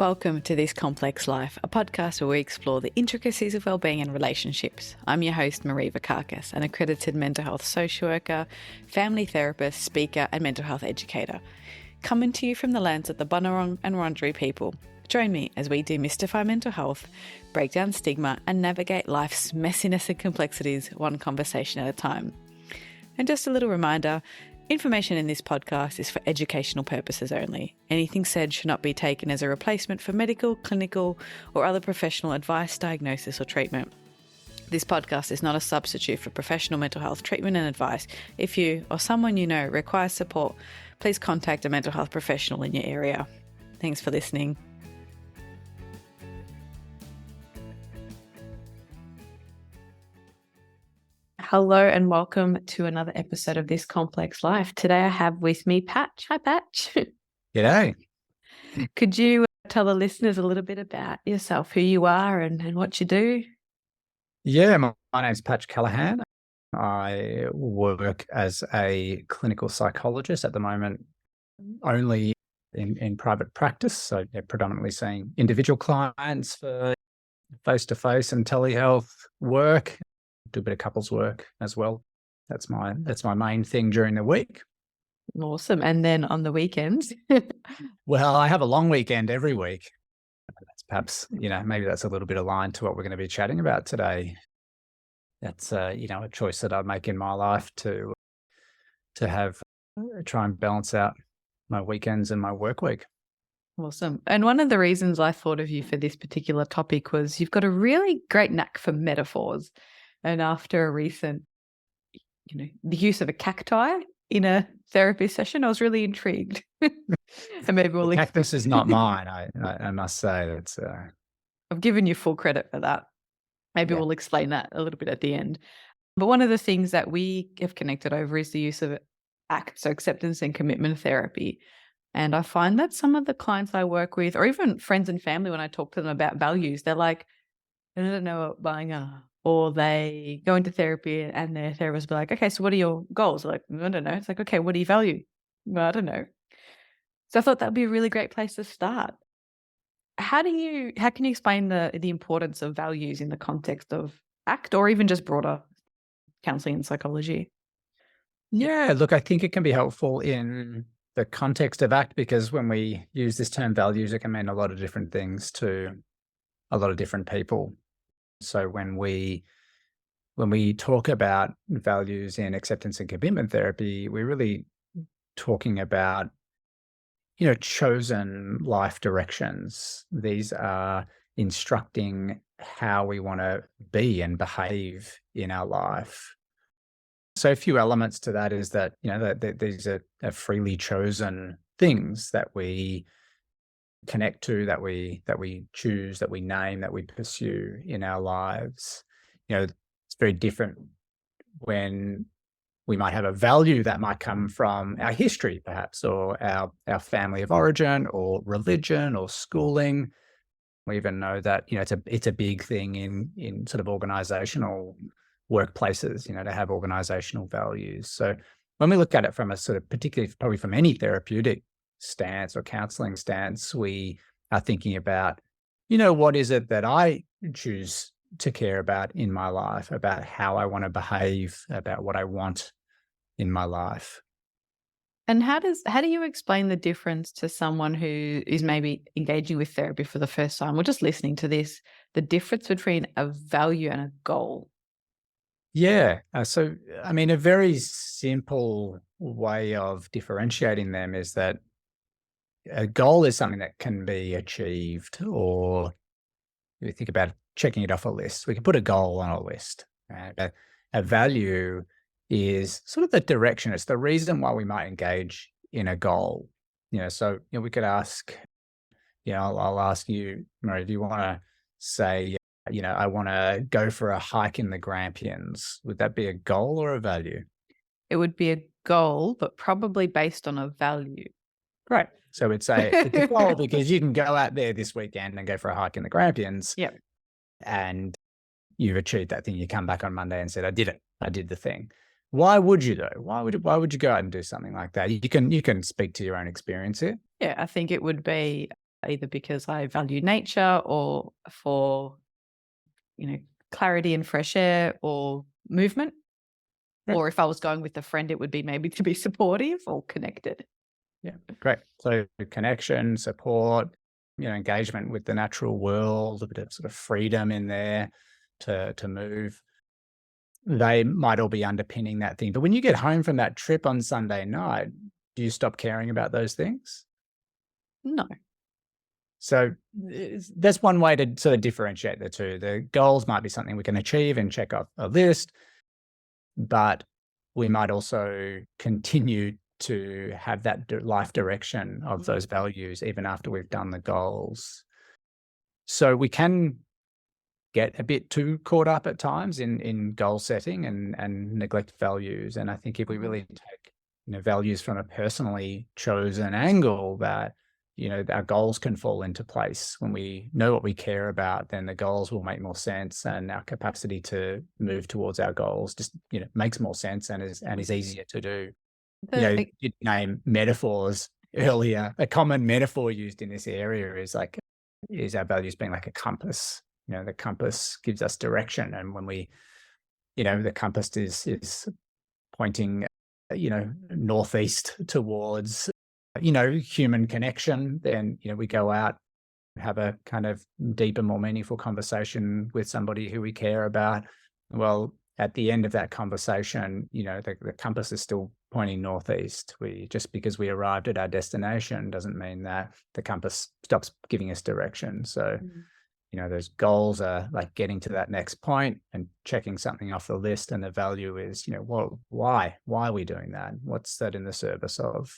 Welcome to This Complex Life, a podcast where we explore the intricacies of wellbeing and relationships. I'm your host, reevaluating, an accredited mental health social worker, family therapist, speaker, and mental health educator. Coming to you from the lands of the Bunurong and Wurundjeri people. Join me as we demystify mental health, break down stigma, and navigate life's messiness and complexities one conversation at a time. And just a little reminder, information in this podcast is for educational purposes only. Anything said should not be taken as a replacement for medical, clinical, or other professional advice, diagnosis, or treatment. This podcast is not a substitute for professional mental health treatment and advice. If you or someone you know requires support, please contact a mental health professional in your area. Thanks for listening. Hello and welcome to another episode of This Complex Life. Today I have with me Patch. Hi, Patch. G'day. Could you tell the listeners a little bit about yourself, who you are and what you do? Yeah, my name's Patch Callahan. I work as a clinical psychologist at the moment, only in private practice. So predominantly seeing individual clients for face-to-face and telehealth work. Do a bit of couples work as well. That's my main thing during the week. Awesome. And then on the weekends? Well, I have a long weekend every week. That's perhaps, maybe that's a little bit aligned to what we're going to be chatting about today. That's, a choice that I make in my life to have, try and balance out my weekends and my work week. Awesome. And one of the reasons I thought of you for this particular topic was you've got a really great knack for metaphors. And after a recent, the use of a cacti in a therapy session, I was really intrigued. And maybe we'll cactus is not mine. I must say that's. I've given you full credit for that. Maybe we'll explain that a little bit at the end. But one of the things that we have connected over is the use of ACT, so acceptance and commitment therapy. And I find that some of the clients I work with, or even friends and family, when I talk to them about values, they're like, I don't know what buying are. Or they go into therapy and their therapist will be like, okay, so what are your goals? They're like, I don't know. It's like, okay, what do you value? Well, I don't know. So I thought that'd be a really great place to start. How can you explain the importance of values in the context of ACT or even just broader counselling and psychology? Yeah, look, I think it can be helpful in the context of ACT because when we use this term values, it can mean a lot of different things to a lot of different people. So when we talk about values in acceptance and commitment therapy, we're really talking about, chosen life directions. These are instructing how we want to be and behave in our life. So a few elements to that is that, that these are freely chosen things that we connect to, that we choose, that we name, that we pursue in our lives. It's very different when we might have a value that might come from our history, perhaps, or our family of origin, or religion, or schooling. We even know that it's a big thing in sort of organizational workplaces, to have organizational values. So when we look at it from a sort of particularly probably from any therapeutic stance or counseling stance, we are thinking about, what is it that I choose to care about in my life, about how I want to behave, about what I want in my life. And how do you explain the difference to someone who is maybe engaging with therapy for the first time or just listening to this, the difference between a value and a goal? Yeah. So, a very simple way of differentiating them is that a goal is something that can be achieved, or if you think about checking it off a list, we can put a goal on a list. Right? A value is sort of the direction. It's the reason why we might engage in a goal. So we could ask, I'll ask you, Marie, do you want to say, I want to go for a hike in the Grampians? Would that be a goal or a value? It would be a goal, but probably based on a value. Right. So it's a goal because you can go out there this weekend and go for a hike in the Grampians. Yep. And you've achieved that thing. You come back on Monday and said, I did it. I did the thing. Why would you though? Why would you go out and do something like that? You can speak to your own experience here. Yeah, I think it would be either because I value nature or for, clarity and fresh air or movement. Yeah. Or if I was going with a friend, it would be maybe to be supportive or connected. Yeah, great. So connection, support, engagement with the natural world, a bit of sort of freedom in there to move. They might all be underpinning that thing. But when you get home from that trip on Sunday night, do you stop caring about those things? No. So that's one way to sort of differentiate the two. The goals might be something we can achieve and check off a list, but we might also continue to have that life direction of those values even after we've done the goals. So we can get a bit too caught up at times in goal setting and neglect values. And I think if we really take, values from a personally chosen angle, that, our goals can fall into place. When we know what we care about, then the goals will make more sense, and our capacity to move towards our goals just, makes more sense and is easier to do. You name metaphors earlier. A common metaphor used in this area is our values being like a compass. The compass gives us direction, and when we, the compass is pointing, northeast towards, human connection, then, we go out, have a kind of deeper, more meaningful conversation with somebody who we care about. Well, at the end of that conversation, the compass is still pointing northeast. Just because we arrived at our destination doesn't mean that the compass stops giving us direction. So, those goals are like getting to that next point and checking something off the list. And the value is, why are we doing that? What's that in the service of?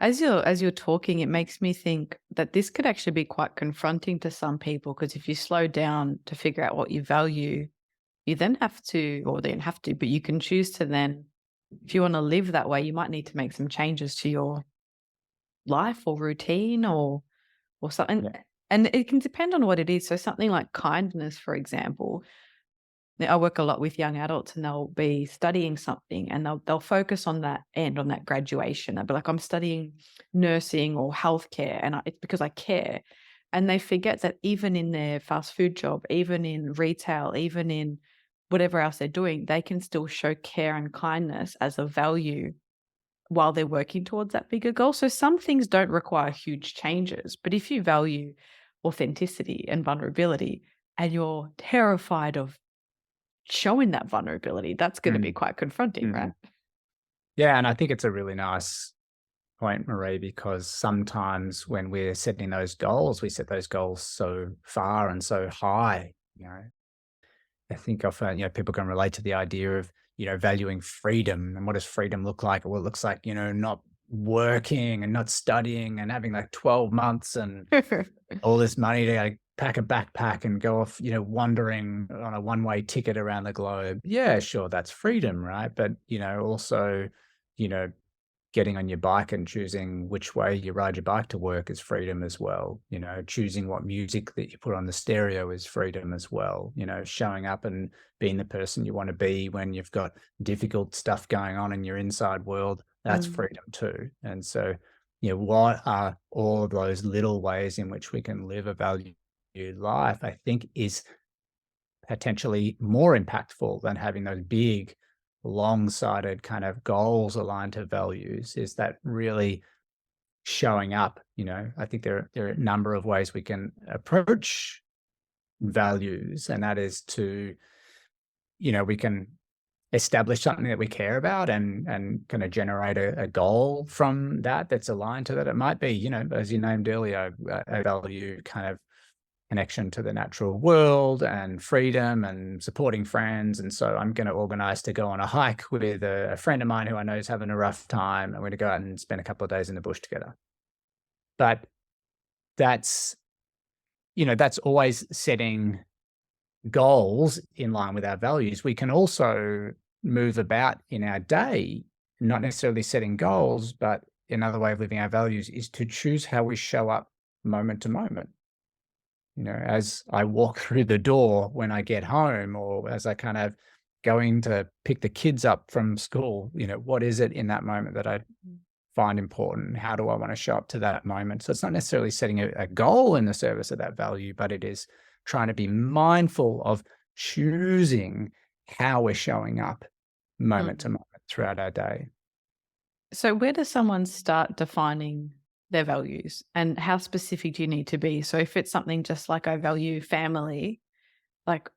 As you're talking, it makes me think that this could actually be quite confronting to some people, because if you slow down to figure out what you value, you then have to, or they don't have to, but you can choose to then, if you want to live that way, you might need to make some changes to your life or routine or something. Yeah. And it can depend on what it is. So something like kindness, for example. I work a lot with young adults, and they'll be studying something, and they'll focus on that end, on that graduation. They'll be like, I'm studying nursing or healthcare, and it's because I care. And they forget that even in their fast food job, even in retail, even in whatever else they're doing, they can still show care and kindness as a value while they're working towards that bigger goal. So some things don't require huge changes, but if you value authenticity and vulnerability, and you're terrified of showing that vulnerability, that's going to be quite confronting, right? Yeah, and I think it's a really nice point, Marie, because sometimes when we're setting those goals, we set those goals so far and so high. I think often, people can relate to the idea of, valuing freedom. And what does freedom look like? Well, it looks like, not working and not studying and having like 12 months and all this money to like, pack a backpack and go off, wandering on a one-way ticket around the globe. Yeah, sure, that's freedom, right? But, also, getting on your bike and choosing which way you ride your bike to work is freedom as well. Choosing what music that you put on the stereo is freedom as well. Showing up and being the person you want to be when you've got difficult stuff going on in your inside world, that's freedom too. And so, what are all of those little ways in which we can live a valued life, I think is potentially more impactful than having those big long-sighted kind of goals aligned to values, is that really showing up. I think there are a number of ways we can approach values, and that is to, we can establish something that we care about and kind of generate a goal from that that's aligned to that. It might be, as you named earlier, a value kind of connection to the natural world and freedom and supporting friends. And so I'm going to organize to go on a hike with a friend of mine who I know is having a rough time, and we're going to go out and spend a couple of days in the bush together. But that's, that's always setting goals in line with our values. We can also move about in our day, not necessarily setting goals, but another way of living our values is to choose how we show up moment to moment. As I walk through the door when I get home, or as I kind of going to pick the kids up from school, what is it in that moment that I find important? How do I want to show up to that moment? So it's not necessarily setting a goal in the service of that value, but it is trying to be mindful of choosing how we're showing up moment to Mm. moment throughout our day. So where does someone start defining their values, and how specific do you need to be? So if it's something just like I value family, like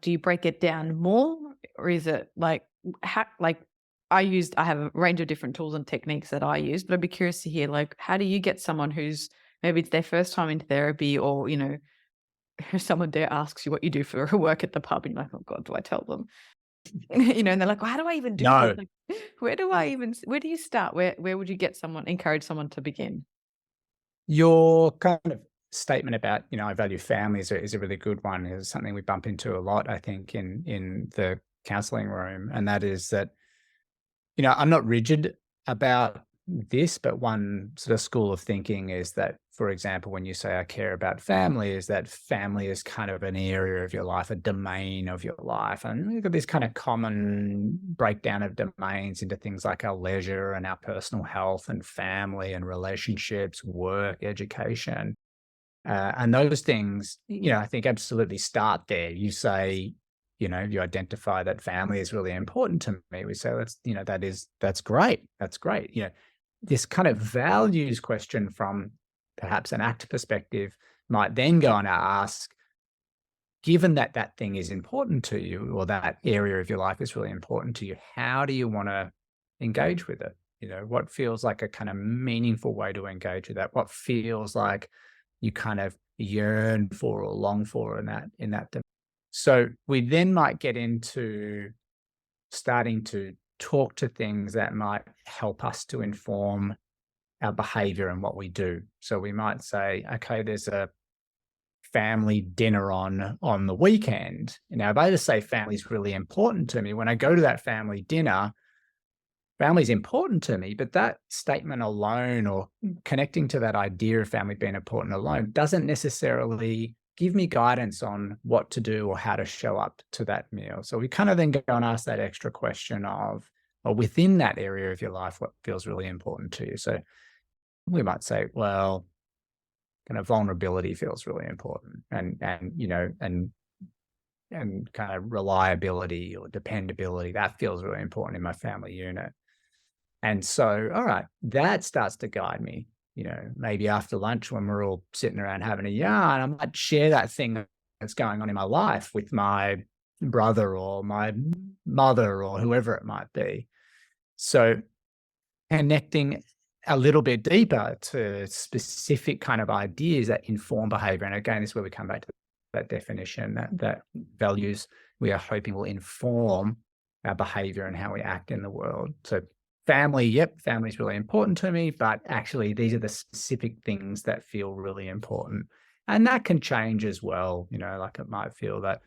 do you break it down more, or is it like how like I have a range of different tools and techniques that I use, but I'd be curious to hear like how do you get someone who's maybe it's their first time in therapy, or someone there asks you what you do for work at the pub and you're like, oh God, do I tell them? And they're like, well, how do I even do this? No, Like, where do you start? Where would you encourage someone to begin? your kind of statement about, I value family is a really good one. It's something we bump into a lot, I think, in the counseling room. And that is that, I'm not rigid about this, but one sort of school of thinking is that, for example, when you say I care about family, is that family is kind of an area of your life, a domain of your life. And we've got this kind of common breakdown of domains into things like our leisure and our personal health and family and relationships, work, education. And those things, I think absolutely start there. You say, you identify that family is really important to me. We say, that's great. That's great. This kind of values question from perhaps an ACT perspective might then go on to ask, given that that thing is important to you, or that area of your life is really important to you, how do you want to engage with it? What feels like a kind of meaningful way to engage with that? What feels like you kind of yearn for or long for in that domain? So we then might get into starting to talk to things that might help us to inform our behavior and what we do. So we might say, okay, there's a family dinner on the weekend. Now, if I just say family is really important to me, when I go to that family dinner, family is important to me, but that statement alone, or connecting to that idea of family being important alone, doesn't necessarily give me guidance on what to do or how to show up to that meal. So we kind of then go and ask that extra question of, or within that area of your life, what feels really important to you? So we might say, well, kind of vulnerability feels really important, and kind of reliability or dependability, that feels really important in my family unit. And so, all right, that starts to guide me. Maybe after lunch when we're all sitting around having a yarn, I might share that thing that's going on in my life with my brother or my mother or whoever it might be. So connecting a little bit deeper to specific kind of ideas that inform behavior. And again, this is where we come back to that definition, that values we are hoping will inform our behavior and how we act in the world. So family, yep, family is really important to me, but actually these are the specific things that feel really important. And that can change as well. Like it might feel that,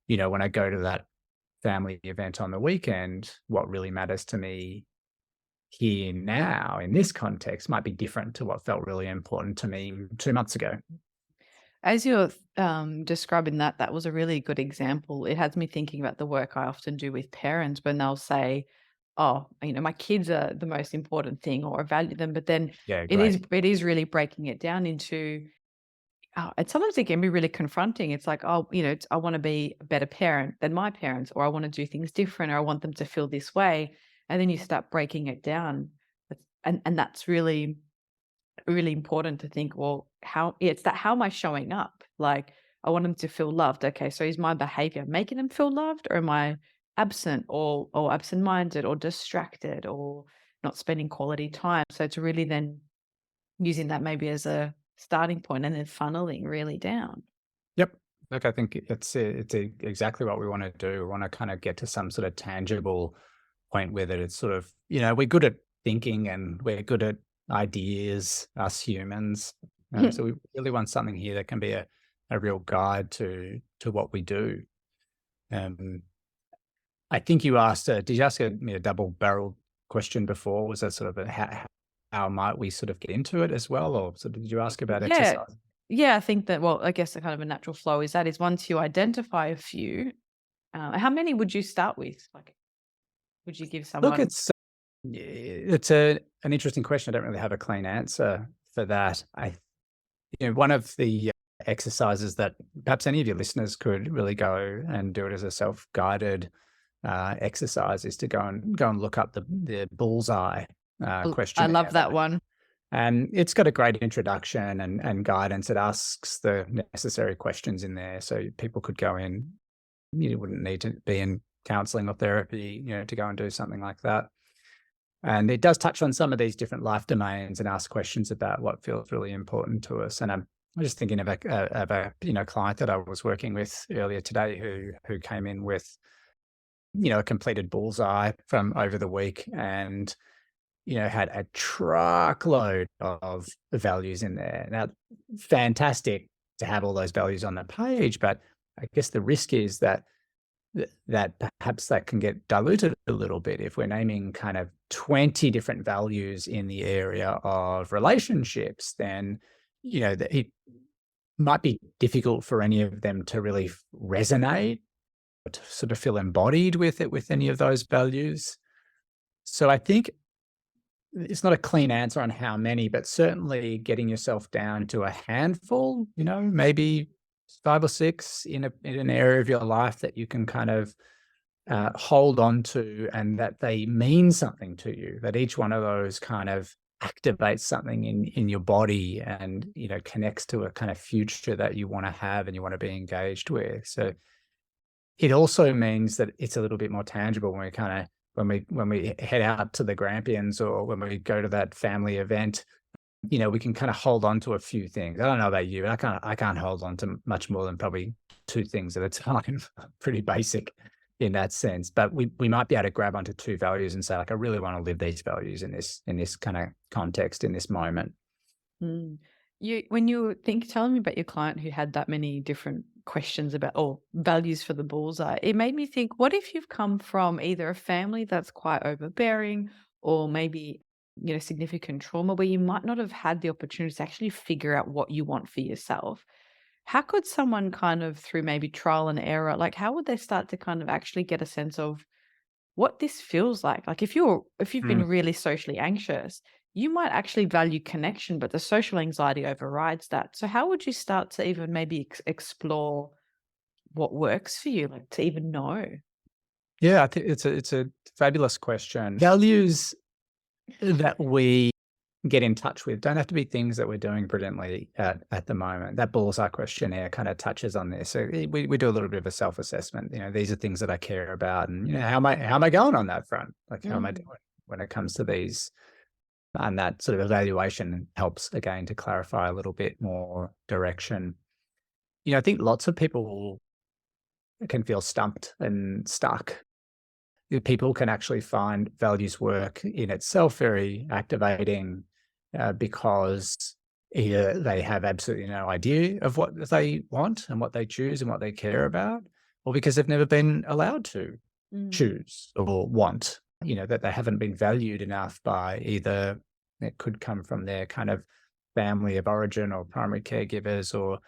when I go to that family event on the weekend, what really matters to me here now in this context might be different to what felt really important to me 2 months ago. As you're describing that, that was a really good example. It has me thinking about the work I often do with parents when they'll say, "Oh, my kids are the most important thing," or "I value them." But then Yeah, it great. is really breaking it down into, and sometimes it can be really confronting. It's like, oh, I want to be a better parent than my parents, or I want to do things different, or I want them to feel this way. And then you start breaking it down, and that's really important to think, well, how am I showing up? Like, I want them to feel loved. Okay, so is my behavior making them feel loved, or am I absent or absent-minded or distracted or not spending quality time? So it's really then using that maybe as a starting point and then funneling really down. Yep. Look, I think exactly what we want to do. We want to kind of get to some sort of tangible point where that it's sort of, we're good at thinking and we're good at ideas, us humans. So we really want something here that can be a real guide to what we do. I think you asked, did you ask me a double-barreled question before? Was that sort of how might we sort of get into it as well? Or sort of, did you ask about Yeah. exercise? Yeah, I think that, well, I guess a kind of a natural flow is once you identify a few, how many would you start with? Like, would you give Look, someone? It's an interesting question. I don't really have a clean answer for that. One of the exercises that perhaps any of your listeners could really go and do it as a self-guided exercise is to go and look up the bullseye I questionnaire. love that one. And it's got a great introduction and guidance. It asks the necessary questions in there, so people could go in. You wouldn't need to be in counseling or therapy, to go and do something like that. And it does touch on some of these different life domains and ask questions about what feels really important to us. And I'm just thinking of a client that I was working with earlier today who came in with a completed bullseye from over the week, and had a truckload of values in there. Now, fantastic to have all those values on the page, but I guess the risk is that perhaps that can get diluted a little bit if we're naming kind of 20 different values in the area of relationships. Then it might be difficult for any of them to really resonate, or to sort of feel embodied with any of those values. So I think it's not a clean answer on how many, but certainly getting yourself down to a handful, maybe 5 or 6 in an area of your life that you can kind of hold on to, and that they mean something to you, that each one of those kind of activates something in your body and, connects to a kind of future that you want to have and you want to be engaged with. So it also means that it's a little bit more tangible when we kind of, when we head out to the Grampians or when we go to that family event, we can kind of hold on to a few things. I don't know about you, but I can't hold on to much more than probably 2 things at a time. Pretty basic in that sense. But we might be able to grab onto 2 values and say, like, I really want to live these values in this kind of context, in this moment. Mm. When you were telling me about your client who had that many different questions about or values for the bullseye, it made me think, what if you've come from either a family that's quite overbearing, or maybe significant trauma where you might not have had the opportunity to actually figure out what you want for yourself? How could someone kind of, through maybe trial and error, like how would they start to kind of actually get a sense of what this feels like? Like if you've been really socially anxious, you might actually value connection, but the social anxiety overrides that. So how would you start to even maybe explore what works for you, like to even know? Yeah, I think it's a fabulous question. Values that we get in touch with don't have to be things that we're doing brilliantly at the moment. That bullseye questionnaire kind of touches on this. So we do a little bit of a self-assessment. These are things that I care about, and how am I going on that front? Like, how am I doing when it comes to these? And that sort of evaluation helps again to clarify a little bit more direction. I think lots of people can feel stumped and stuck. People can actually find values work in itself very activating because either they have absolutely no idea of what they want and what they choose and what they care about, or because they've never been allowed to choose or want, that they haven't been valued enough by either, it could come from their kind of family of origin or primary caregivers or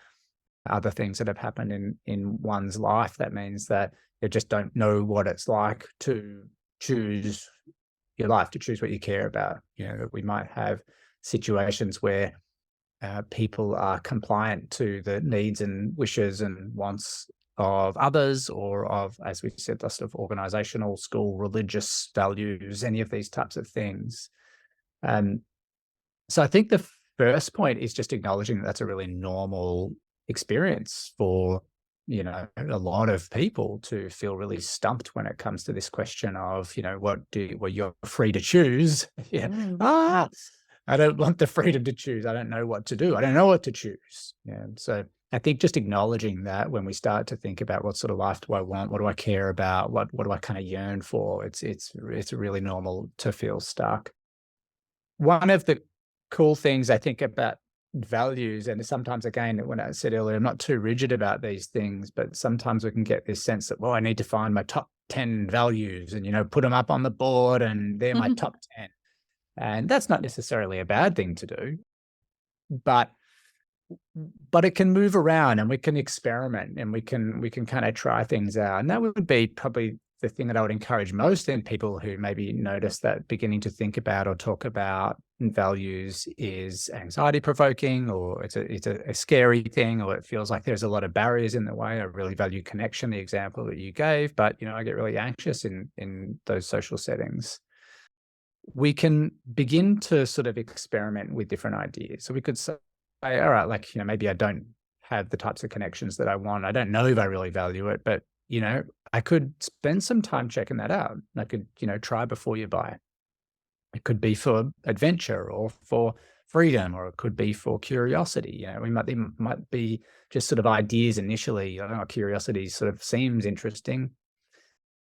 other things that have happened in one's life. That means that they just don't know what it's like to choose your life, to choose what you care about. We might have situations where people are compliant to the needs and wishes and wants of others, or of, as we said, the sort of organizational, school, religious values, any of these types of things. So I think the first point is just acknowledging that that's a really normal experience for a lot of people to feel really stumped when it comes to this question of you're free to choose. I don't want the freedom to choose. I don't know what to do. I don't know what to choose. So I think just acknowledging that when we start to think about what sort of life do I want, what do I care about, what do I kind of yearn for, it's really normal to feel stuck. One of the cool things I think about values, and sometimes, again, when I said earlier, I'm not too rigid about these things, but sometimes we can get this sense that, well, I need to find my top 10 values and, put them up on the board and they're my top 10. And that's not necessarily a bad thing to do, but it can move around and we can experiment and we can kind of try things out. And that would be probably the thing that I would encourage most in people who maybe notice that beginning to think about or talk about values is anxiety provoking, or it's a scary thing, or it feels like there's a lot of barriers in the way. I really value connection, the example that you gave, but I get really anxious in those social settings. We can begin to sort of experiment with different ideas. So we could say, all right, like, maybe I don't have the types of connections that I want. I don't know if I really value it, but I could spend some time checking that out. I could, try before you buy. It could be for adventure or for freedom, or it could be for curiosity. We might be just sort of ideas initially. Curiosity sort of seems interesting,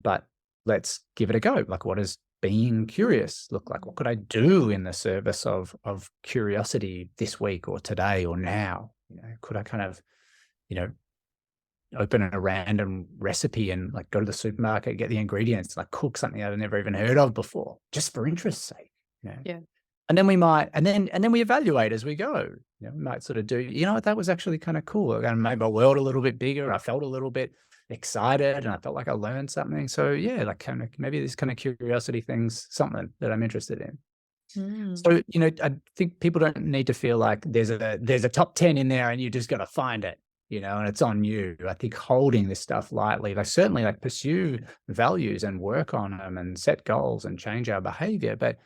but let's give it a go. Like, what does being curious look like? What could I do in the service of curiosity this week or today or now? Could I kind of, open a random recipe and like go to the supermarket, get the ingredients, like cook something I've never even heard of before, just for interest's sake. Yeah. And then we might, and then we evaluate as we go. We might sort of do, what, that was actually kind of cool. I made my world a little bit bigger. I felt a little bit excited, and I felt like I learned something. So yeah, like kind of maybe this kind of curiosity thing's something that I'm interested in. So, I think people don't need to feel like there's a top 10 in there and you just got to find it, and it's on you. I think holding this stuff lightly, like certainly like pursue values and work on them and set goals and change our behavior, but,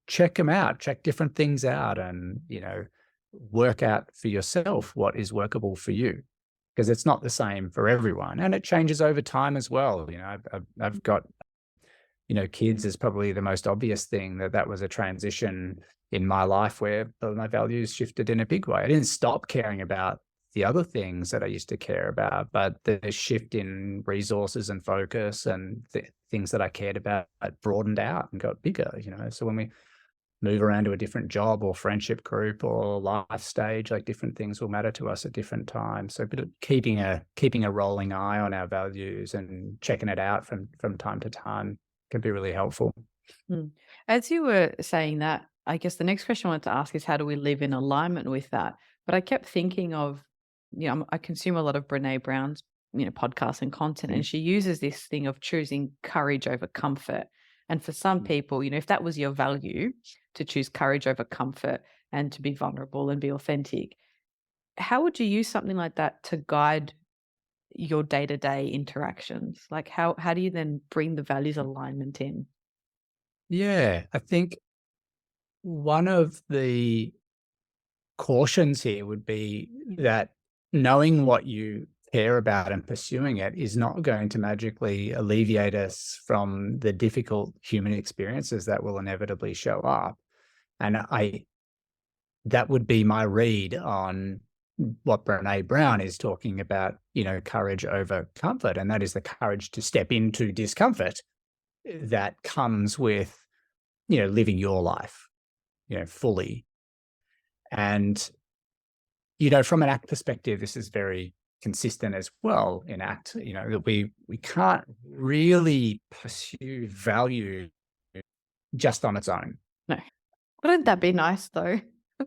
check them out, check different things out, and, work out for yourself what is workable for you, because it's not the same for everyone, and it changes over time as well. I've got, kids is probably the most obvious thing that was a transition in my life where my values shifted in a big way. I didn't stop caring about the other things that I used to care about, but the shift in resources and focus and things that I cared about broadened out and got bigger, So when we move around to a different job or friendship group or life stage, like different things will matter to us at different times. So a bit of keeping a rolling eye on our values and checking it out from time to time can be really helpful. As you were saying that, I guess the next question I wanted to ask is, how do we live in alignment with that? But I kept thinking of, I consume a lot of Brene Brown's, podcasts and content, and she uses this thing of choosing courage over comfort. And for some people, if that was your value, to choose courage over comfort and to be vulnerable and be authentic, how would you use something like that to guide your day-to-day interactions? Like how do you then bring the values alignment in? Yeah, I think one of the cautions here would be that knowing what you care about and pursuing it is not going to magically alleviate us from the difficult human experiences that will inevitably show up. And that would be my read on what Brene Brown is talking about, courage over comfort. And that is the courage to step into discomfort that comes with, living your life, fully. And, from an ACT perspective, this is very consistent as well in ACT, that we can't really pursue value just on its own. No. Wouldn't that be nice though?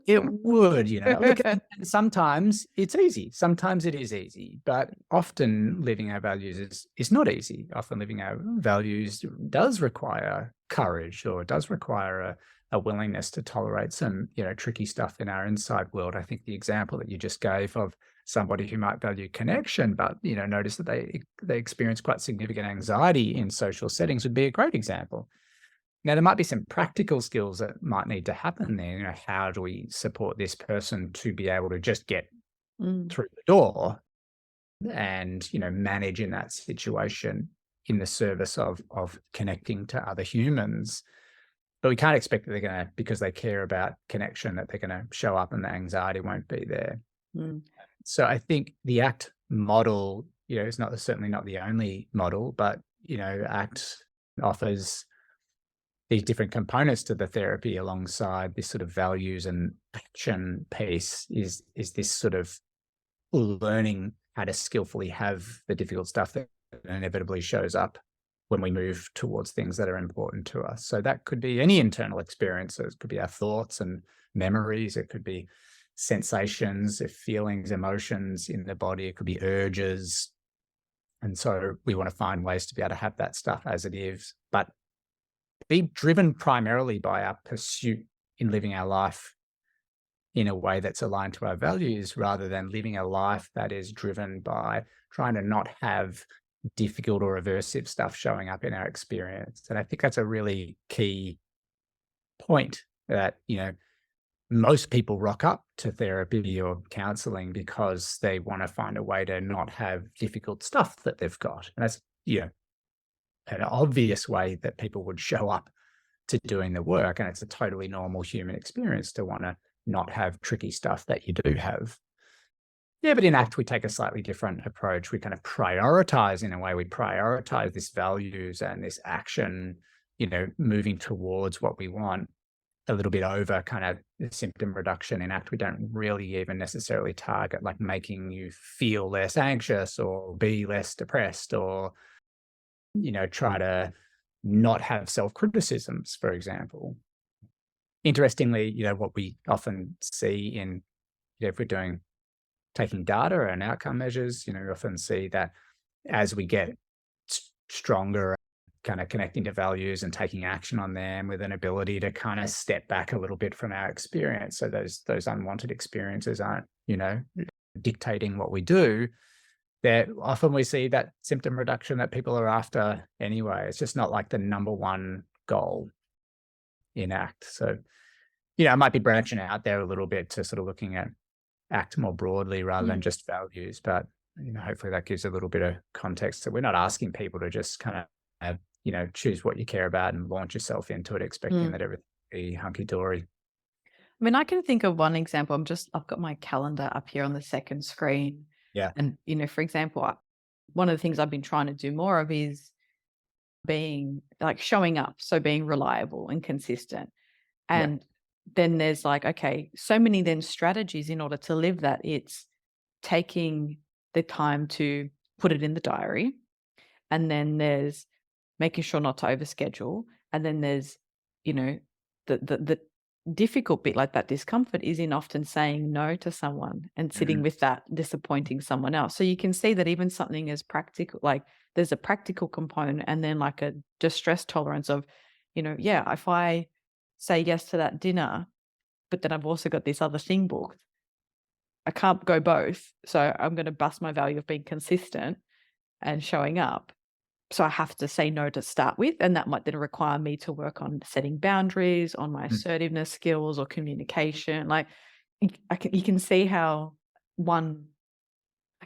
It would, look, sometimes it's easy. Sometimes it is easy, but often living our values is not easy. Often living our values does require courage, or it does require a willingness to tolerate some, tricky stuff in our inside world. I think the example that you just gave of somebody who might value connection, but, notice that they experience quite significant anxiety in social settings would be a great example. Now, there might be some practical skills that might need to happen there. How do we support this person to be able to just get through the door and, manage in that situation in the service of connecting to other humans? But we can't expect that they're going to, because they care about connection, that they're going to show up and the anxiety won't be there. So I think the ACT model, is certainly not the only model, but, ACT offers these different components to the therapy alongside this sort of values and action piece is this sort of learning how to skillfully have the difficult stuff that inevitably shows up when we move towards things that are important to us. So that could be any internal experiences. It could be our thoughts and memories. It could be sensations, feelings, emotions in the body. It could be urges. And so we want to find ways to be able to have that stuff as it is, but be driven primarily by our pursuit in living our life in a way that's aligned to our values, rather than living a life that is driven by trying to not have difficult or aversive stuff showing up in our experience. And I think that's a really key point, that, most people rock up to therapy or counseling because they want to find a way to not have difficult stuff that they've got. And that's, an obvious way that people would show up to doing the work. And it's a totally normal human experience to want to not have tricky stuff that you do have. Yeah, but in ACT, we take a slightly different approach. We kind of prioritize in a way. We prioritize this values and this action, moving towards what we want a little bit over kind of the symptom reduction. In ACT, we don't really even necessarily target like making you feel less anxious or be less depressed, or, try to not have self-criticisms, for example. Interestingly, what we often see in, if we're taking data and outcome measures, we often see that as we get stronger, kind of connecting to values and taking action on them, with an ability to kind of step back a little bit from our experience, so those unwanted experiences aren't, dictating what we do, that often we see that symptom reduction that people are after anyway. It's just not like the number one goal in ACT. So, I might be branching out there a little bit to sort of looking at ACT more broadly rather than just values, but hopefully that gives a little bit of context. So we're not asking people to just kind of choose what you care about and launch yourself into it, expecting that everything will be hunky-dory. I mean, I can think of one example. I've got my calendar up here on the second screen. Yeah. And, for example, one of the things I've been trying to do more of is being like showing up. So being reliable and consistent. And then there's like, okay, so many then strategies in order to live that. It's taking the time to put it in the diary. And then there's making sure not to overschedule. And then there's, the difficult bit, like that discomfort, is in often saying no to someone and sitting with that, disappointing someone else. So you can see that even something as practical, like there's a practical component, and then like a distress tolerance of, if I say yes to that dinner, but then I've also got this other thing booked, I can't go both. So I'm going to bust my value of being consistent and showing up. So I have to say no to start with. And that might then require me to work on setting boundaries, on my assertiveness skills or communication. Like you can see how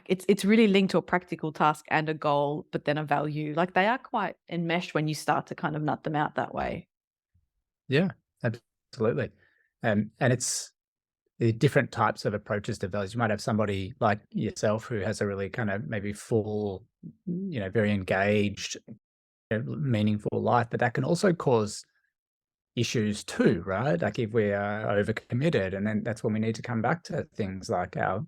it's really linked to a practical task and a goal, but then a value. Like they are quite enmeshed when you start to kind of nut them out that way. Yeah, absolutely. And it's the different types of approaches to values. You might have somebody like yourself who has a really kind of maybe full, very engaged, meaningful life, but that can also cause issues too, right? Like if we are overcommitted, and then that's when we need to come back to things like our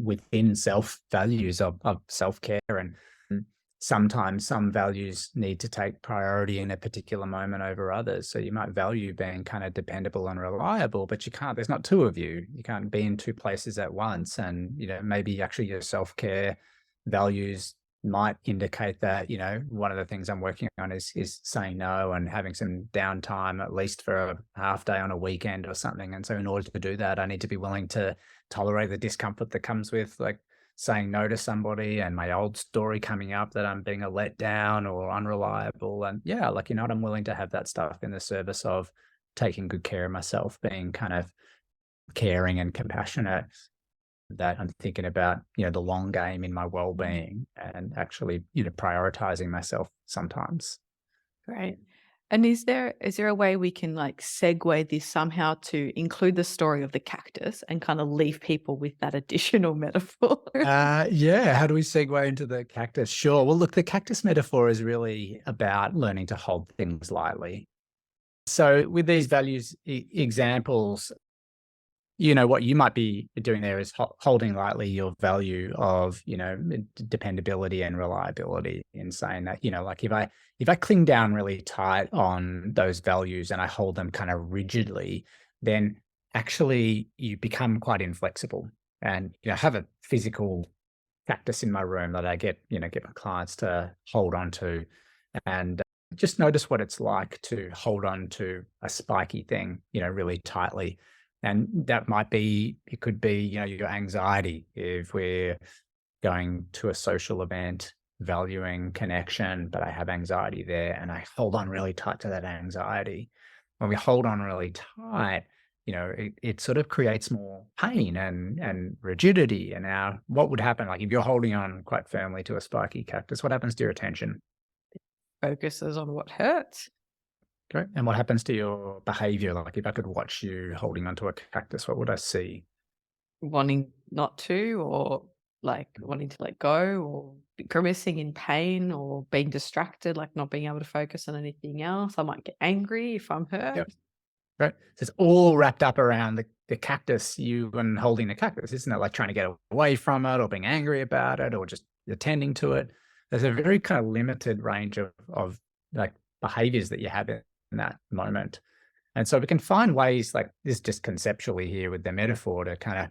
within self values of self-care. And sometimes some values need to take priority in a particular moment over others. So you might value being kind of dependable and reliable, but there's not two of you. You can't be in two places at once. And, maybe actually your self-care values might indicate that, one of the things I'm working on is saying no and having some downtime, at least for a half day on a weekend or something. And so in order to do that, I need to be willing to tolerate the discomfort that comes with like saying no to somebody, and my old story coming up that I'm being a letdown or unreliable. And I'm willing to have that stuff in the service of taking good care of myself, being kind of caring and compassionate, that I'm thinking about, the long game in my well-being, and actually, prioritizing myself sometimes. Great. And is there a way we can like segue this somehow to include the story of the cactus and kind of leave people with that additional metaphor? How do we segue into the cactus? Sure. Well, look, the cactus metaphor is really about learning to hold things lightly. So with these values examples, what you might be doing there is holding lightly your value of, dependability and reliability, in saying that, like if I cling down really tight on those values and I hold them kind of rigidly, then actually you become quite inflexible and, have a physical cactus in my room that I get my clients to hold on to, and just notice what it's like to hold on to a spiky thing, really tightly. And it could be, your anxiety if we're going to a social event, valuing connection, but I have anxiety there and I hold on really tight to that anxiety. When we hold on really tight, it sort of creates more pain and rigidity. And now what would happen? Like if you're holding on quite firmly to a spiky cactus, what happens to your attention? Focuses on what hurts. Okay. And what happens to your behavior? Like if I could watch you holding onto a cactus, what would I see? Wanting not to, or like wanting to let go, or grimacing in pain, or being distracted, like not being able to focus on anything else. I might get angry if I'm hurt. Yep. Right. So it's all wrapped up around the cactus, you and holding the cactus, isn't it? Like trying to get away from it or being angry about it or just attending to it. There's a very kind of limited range of like behaviors that you have in that moment. And so we can find ways like this, just conceptually here with the metaphor, to kind of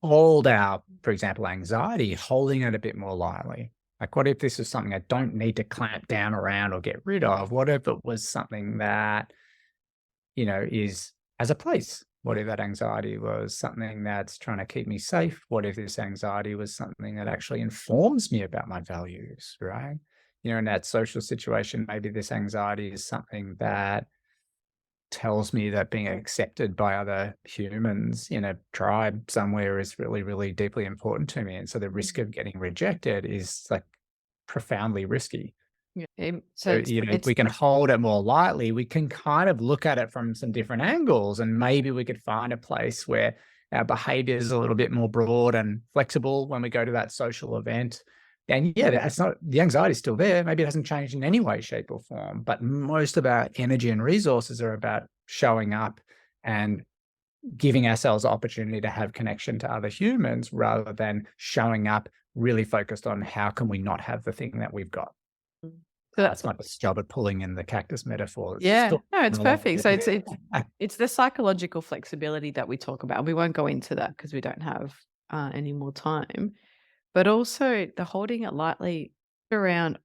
hold our, for example, anxiety, holding it a bit more lightly. Like what if this is something I don't need to clamp down around or get rid of? What if it was something that is as a place? What if that anxiety was something that's trying to keep me safe? What if this anxiety was something that actually informs me about my values, right? In that social situation, maybe this anxiety is something that tells me that being accepted by other humans in a tribe somewhere is really, really deeply important to me. And so the risk of getting rejected is like profoundly risky. Yeah. So So, it's we can hold it more lightly. We can kind of look at it from some different angles, and maybe we could find a place where our behavior is a little bit more broad and flexible when we go to that social event. And yeah, that's not, the anxiety is still there. Maybe it hasn't changed in any way, shape, or form. But most of our energy and resources are about showing up and giving ourselves the opportunity to have connection to other humans, rather than showing up really focused on how can we not have the thing that we've got. so that's That's my best job at pulling in the cactus metaphor. It's yeah. still No, it's a lot. perfect. So it's the psychological flexibility that we talk about. We won't go into that because we don't have any more time. But also the holding it lightly around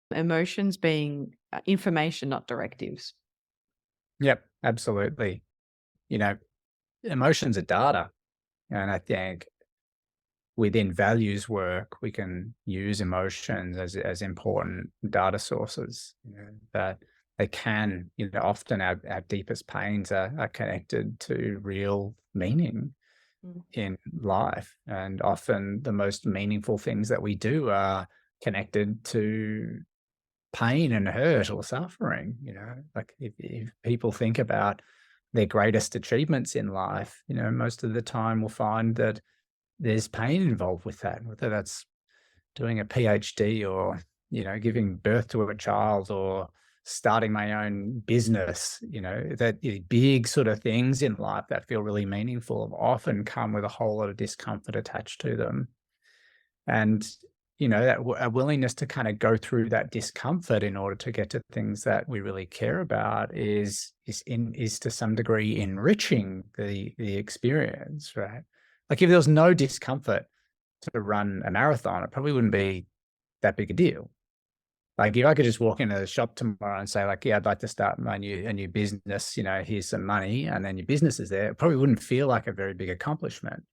emotions being information, not directives. Yep, absolutely. You know, Emotions are data, and I think within values work, we can use emotions as important data sources. That they can, often our deepest pains are connected to real meaning Mm. in life, and often the most meaningful things that we do are connected to pain and hurt or suffering. Like if people think about their greatest achievements in life, most of the time we'll find that there's pain involved with that, whether that's doing a PhD or, giving birth to a child or starting my own business. That big sort of things in life that feel really meaningful often come with a whole lot of discomfort attached to them. And, a willingness to kind of go through that discomfort in order to get to things that we really care about is to some degree enriching the experience, right? Like if there was no discomfort to run a marathon, it probably wouldn't be that big a deal. Like if I could just walk into the shop tomorrow and say like, yeah, I'd like to start a new business, here's some money, and then your business is there, it probably wouldn't feel like a very big accomplishment.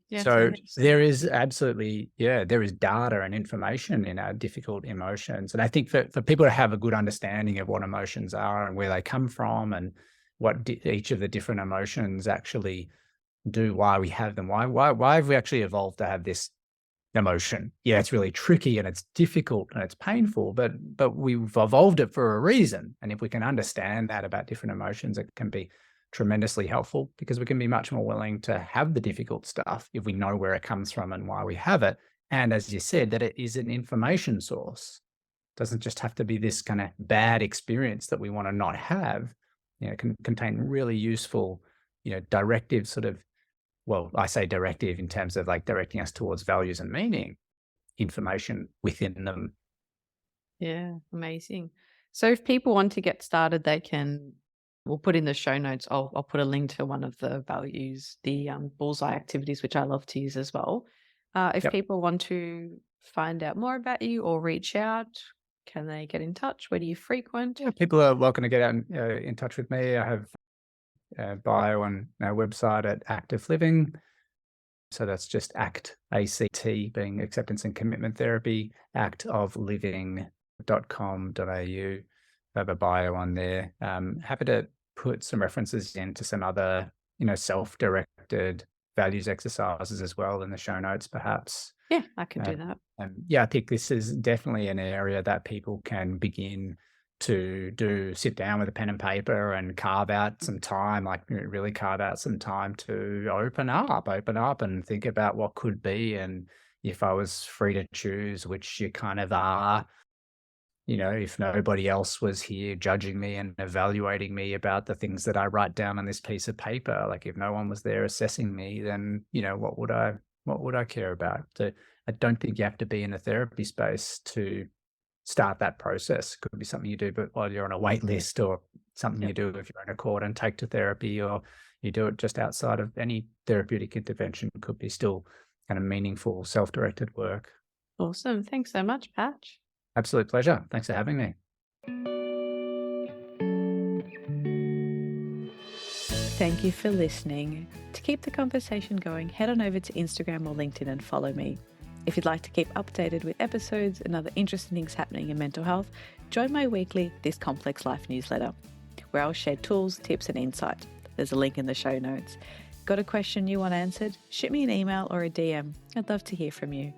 Yes, So 100%. there is absolutely, there is data and information in our difficult emotions. And I think for people to have a good understanding of what emotions are and where they come from and what each of the different emotions actually do, why we have them, why have we actually evolved to have this emotion? Yeah, it's really tricky and it's difficult and it's painful, but we've evolved it for a reason. And if we can understand that about different emotions, it can be tremendously helpful, because we can be much more willing to have the difficult stuff if we know where it comes from and why we have it. And as you said, that it is an information source. It doesn't just have to be this kind of bad experience that we want to not have. It can contain really useful, directive sort of, well, I say directive in terms of like directing us towards values and meaning, information within them. Yeah, amazing. So if people want to get started, we'll put in the show notes. I'll put a link to one of the values, the bullseye activities, which I love to use as well. If Yep. people want to find out more about you or reach out, can they get in touch? Where do you frequent? Yeah, people are welcome to get out and, in touch with me. I have a bio on our website at Active Living. So that's just ACT, A-C-T, being acceptance and commitment therapy, actofliving.com.au. I have a bio on there. Happy to put some references into some other, self-directed values exercises as well in the show notes, perhaps. Yeah, I can Uh, do that. yeah, I think this is definitely an area that people can begin to sit down with a pen and paper and carve out some time, like really carve out some time to open up and think about what could be. And if I was free to choose, which you kind of are, if nobody else was here judging me and evaluating me about the things that I write down on this piece of paper, like if no one was there assessing me, then, what would I care about? So I don't think you have to be in a therapy space to start that process. Could be something you do, but while you're on a wait list, or something Yep. you do if you're in a court and take to therapy, or you do it just outside of any therapeutic intervention. Could be still kind of meaningful, self-directed work. Awesome. Thanks so much, Patch. Absolute pleasure. Thanks for having me. Thank you for listening. To keep the conversation going, head on over to Instagram or LinkedIn and follow me. If you'd like to keep updated with episodes and other interesting things happening in mental health, join my weekly This Complex Life newsletter, where I'll share tools, tips and insight. There's a link in the show notes. Got a question you want answered? Shoot me an email or a DM. I'd love to hear from you.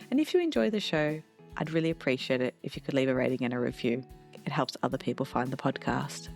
And if you enjoy the show, I'd really appreciate it if you could leave a rating and a review. It helps other people find the podcast.